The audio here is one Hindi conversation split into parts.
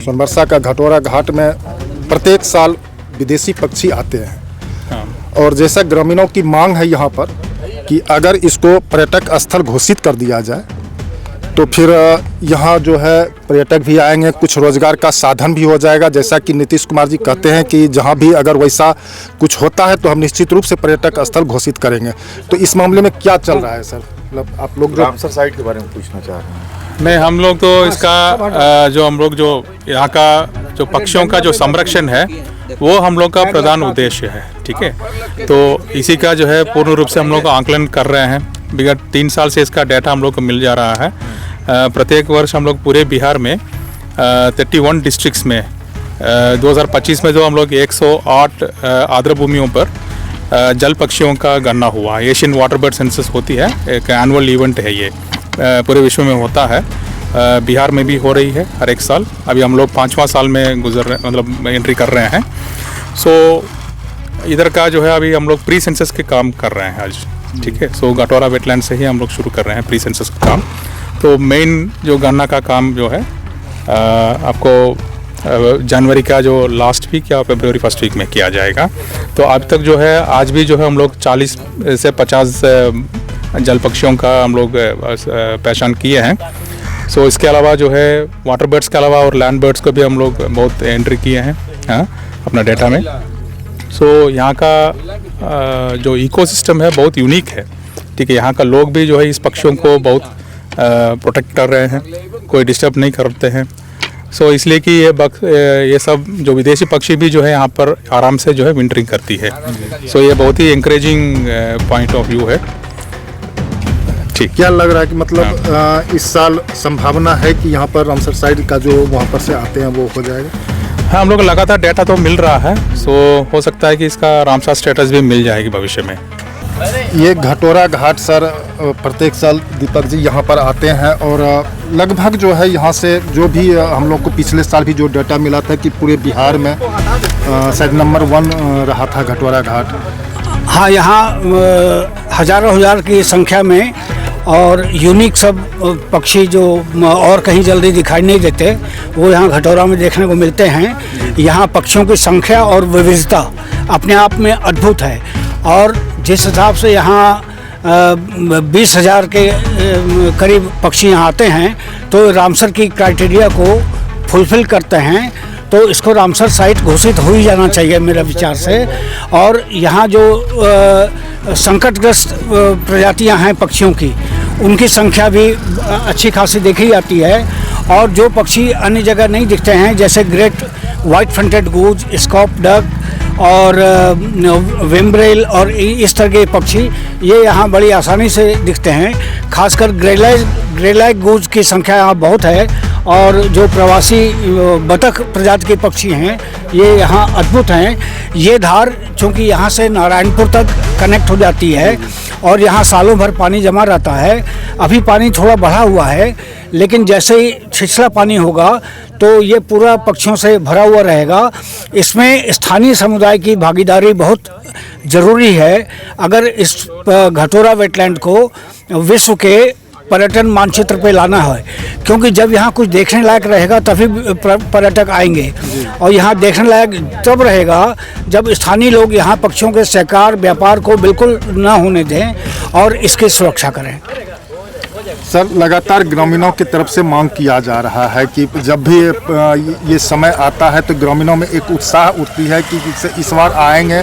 सोनबरसा का घटोरा घाट में प्रत्येक साल विदेशी पक्षी आते हैं और जैसा ग्रामीणों की मांग है यहाँ पर कि अगर इसको पर्यटक स्थल घोषित कर दिया जाए तो फिर यहाँ जो है पर्यटक भी आएंगे, कुछ रोजगार का साधन भी हो जाएगा। जैसा कि नीतीश कुमार जी कहते हैं कि जहाँ भी अगर वैसा कुछ होता है तो हम निश्चित रूप से पर्यटक स्थल घोषित करेंगे। तो इस मामले में क्या चल रहा है सर? मतलब आप लोग रामसर साइट के बारे में पूछना चाह रहे हैं। नहीं, हम लोग तो इसका जो यहाँ का जो पक्षियों का जो संरक्षण है वो हम लोग का प्रधान उद्देश्य है। ठीक है, तो इसी का जो है पूर्ण रूप से हम लोग आंकलन कर रहे हैं। विगत 3 साल से इसका डाटा हम लोग को मिल जा रहा है। प्रत्येक वर्ष हम लोग पूरे बिहार में 31 डिस्ट्रिक्ट्स में 2025 में जो हम लोग 108 आर्द्र भूमियों पर जल पक्षियों का गणना हुआ। एशियन वाटर बर्ड सेंसस होती है, एक एनुअल इवेंट है, ये पूरे विश्व में होता है। बिहार में भी हो रही है हर एक साल। अभी हम लोग 5वां साल में मतलब एंट्री कर रहे हैं। सो इधर का जो है अभी हम लोग प्री सेंसस के काम कर रहे हैं आज। ठीक है, सो घटोरा वेटलैंड से ही हम लोग शुरू कर रहे हैं प्री सेंसस का काम। तो मेन जो गणना का काम जो है आपको जनवरी का जो लास्ट वीक या फरवरी फर्स्ट वीक में किया जाएगा। तो अब तक जो है आज भी जो है हम लोग 40 से 50 जल पक्षियों का हम लोग पहचान किए हैं। सो इसके अलावा जो है वाटर बर्ड्स के अलावा और लैंड बर्ड्स को भी हम लोग बहुत एंट्री किए हैं अपना डेटा में। सो यहाँ का जो इकोसिस्टम है बहुत यूनिक है। ठीक है, यहाँ का लोग भी जो है इस पक्षियों को बहुत प्रोटेक्ट कर रहे हैं, कोई डिस्टर्ब नहीं करते हैं। सो इसलिए कि ये सब जो विदेशी पक्षी भी जो है यहाँ पर आराम से जो है विंटरिंग करती है। सो ये बहुत ही इंकरेजिंग पॉइंट ऑफ व्यू है। ठीक, क्या लग रहा है कि मतलब इस साल संभावना है कि यहाँ पर रामसर साइड का जो वहाँ पर से आते हैं वो हो जाएगा? हाँ, हम लोग लगातार डेटा तो मिल रहा है। सो हो सकता है कि इसका रामसर स्टेटस भी मिल जाएगी भविष्य में। ये घटोरा घाट सर प्रत्येक साल दीपक जी यहाँ पर आते हैं और लगभग जो है यहाँ से जो भी हम लोग को पिछले साल भी जो डाटा मिला था कि पूरे बिहार में शायद नंबर 1 रहा था घटोरा घाट। हाँ, यहाँ हजारों हजार की संख्या में और यूनिक सब पक्षी जो और कहीं जल्दी दिखाई नहीं देते वो यहाँ घटोरा में देखने को मिलते हैं। यहाँ पक्षियों की संख्या और विविधता अपने आप में अद्भुत है और जिस हिसाब से यहाँ 20,000 के करीब पक्षी यहाँ आते हैं तो रामसर की क्राइटेरिया को फुलफिल करते हैं। तो इसको रामसर साइट घोषित हो ही जाना चाहिए मेरे विचार से। और यहाँ जो संकटग्रस्त प्रजातियाँ हैं पक्षियों की, उनकी संख्या भी अच्छी खासी देखी जाती है। और जो पक्षी अन्य जगह नहीं दिखते हैं जैसे ग्रेट वाइट फ्रंटेड गूज, स्कॉप डक और विम्ब्रेल और इस तरह के पक्षी, ये यहाँ बड़ी आसानी से दिखते हैं। खासकर ग्रेलाइक गूज की संख्या यहाँ बहुत है और जो प्रवासी बतख प्रजाति के पक्षी हैं ये यहाँ अद्भुत हैं। ये धार चूँकि यहाँ से नारायणपुर तक कनेक्ट हो जाती है और यहाँ सालों भर पानी जमा रहता है। अभी पानी थोड़ा बढ़ा हुआ है लेकिन जैसे ही छिछला पानी होगा तो ये पूरा पक्षियों से भरा हुआ रहेगा। इसमें स्थानीय समुदाय की भागीदारी बहुत ज़रूरी है अगर इस घटोरा वेटलैंड को विश्व के पर्यटन मानचित्र पे लाना है, क्योंकि जब यहाँ कुछ देखने लायक रहेगा तभी पर्यटक आएंगे और यहाँ देखने लायक तब रहेगा जब स्थानीय लोग यहाँ पक्षियों के शिकार व्यापार को बिल्कुल ना होने दें और इसकी सुरक्षा करें। सर, लगातार ग्रामीणों की तरफ से मांग किया जा रहा है कि जब भी ये समय आता है तो ग्रामीणों में एक उत्साह उठती है कि इस बार आएंगे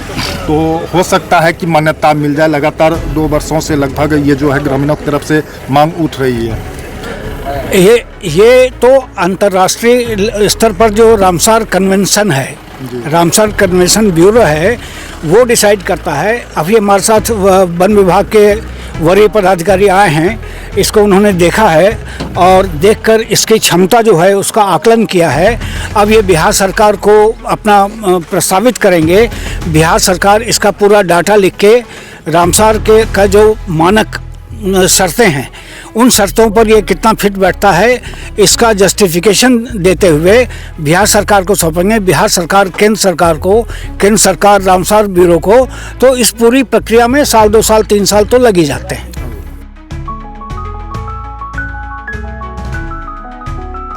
तो हो सकता है कि मान्यता मिल जाए। लगातार 2 वर्षों से लगभग ये जो है ग्रामीणों की तरफ से मांग उठ रही है। ये तो अंतर्राष्ट्रीय स्तर पर जो रामसर कन्वेंशन है, रामसर कन्वेंशन ब्यूरो है, वो डिसाइड करता है। अभी हमारे साथ वन विभाग के वरीय पदाधिकारी आए हैं, इसको उन्होंने देखा है और देखकर इसकी क्षमता जो है उसका आकलन किया है। अब ये बिहार सरकार को अपना प्रस्तावित करेंगे। बिहार सरकार इसका पूरा डाटा लिख के रामसर के का जो मानक शर्तें हैं उन शर्तों पर ये कितना फिट बैठता है इसका जस्टिफिकेशन देते हुए बिहार सरकार को सौंपेंगे। बिहार सरकार केंद्र सरकार को, केंद्र सरकार रामसर ब्यूरो को। तो इस पूरी प्रक्रिया में 1 साल 2 साल 3 साल तो लग ही जाते हैं।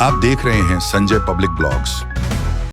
आप देख रहे हैं संजय पब्लिक ब्लॉग्स।